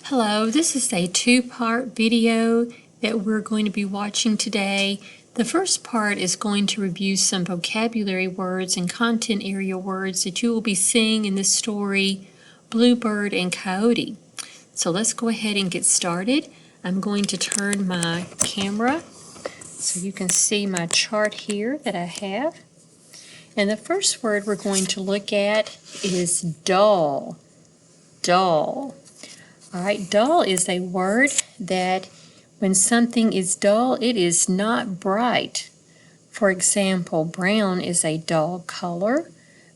Hello, this is a two-part video that we're going to be watching today. The first part is going to review some vocabulary words and content area words that you will be seeing in this story, Bluebird and Coyote. So let's go ahead and get started. I'm going to turn my camera so you can see my chart here that I have. And the first word we're going to look at is dull. Dull. All right, dull is a word that when something is dull, it is not bright. For example, brown is a dull color,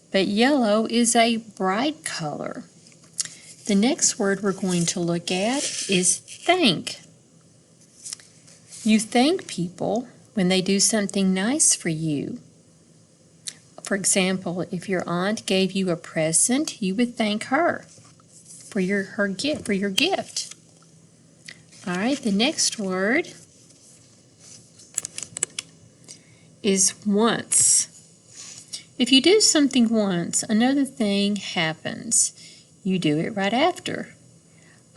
but yellow is a bright color. The next word we're going to look at is thank. You thank people when they do something nice for you. For example, if your aunt gave you a present, you would thank her for your gift. All right, the next word is once. If you do something once, another thing happens. You do it right after.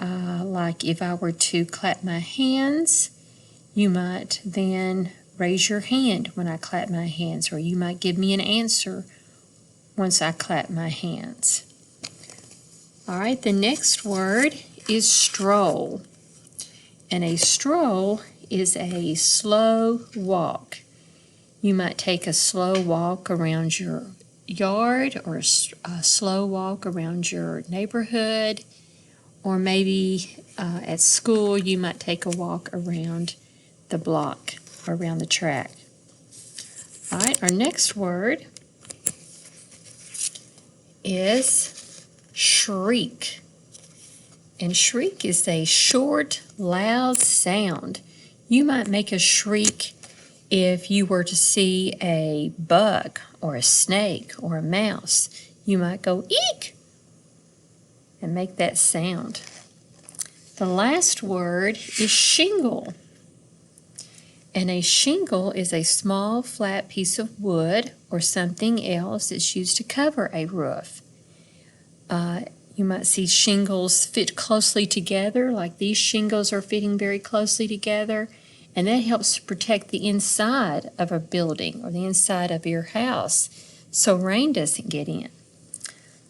Like if I were to clap my hands, you might then raise your hand when I clap my hands, or you might give me an answer once I clap my hands. All right, the next word is stroll. And a stroll is a slow walk. You might take a slow walk around your yard, or a slow walk around your neighborhood, or maybe at school you might take a walk around the block, around the track. All right, our next word is shriek. And shriek is a short, loud sound. You might make a shriek if you were to see a bug or a snake or a mouse. You might go eek and make that sound. The last word is shingle. And a shingle is a small, flat piece of wood or something else that's used to cover a roof. You might see shingles fit closely together, like these shingles are fitting very closely together, and that helps to protect the inside of a building or the inside of your house so rain doesn't get in.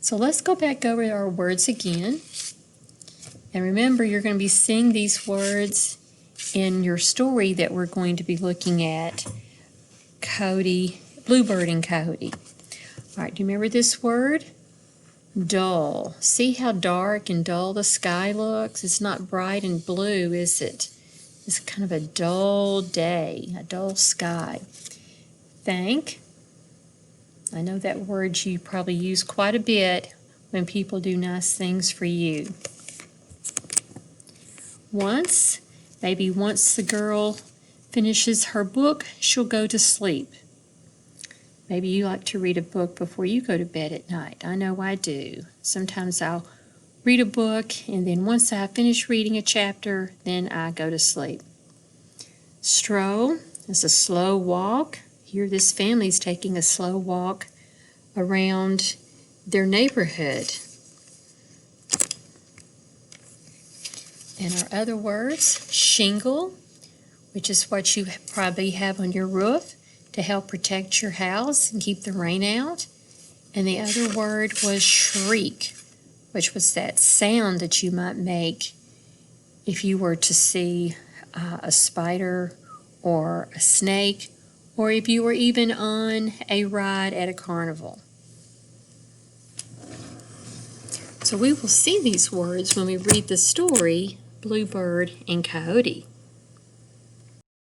So let's go back over our words again. And remember, you're going to be seeing these words in your story that we're going to be looking at, Bluebird and Coyote. All right, do you remember this word? Dull. See how dark and dull the sky looks? It's not bright and blue, is it? It's kind of a dull day, a dull sky. Thank. I know that word you probably use quite a bit when people do nice things for you. Once, maybe once the girl finishes her book, she'll go to sleep. Maybe you like to read a book before you go to bed at night. I know I do. Sometimes I'll read a book, and then once I finish reading a chapter, then I go to sleep. Stroll is a slow walk. Here this family is taking a slow walk around their neighborhood. And our other words, shingle, which is what you probably have on your roof to help protect your house and keep the rain out. And the other word was shriek, which was that sound that you might make if you were to see a spider or a snake, or if you were even on a ride at a carnival. So we will see these words when we read the story, Bluebird and Coyote.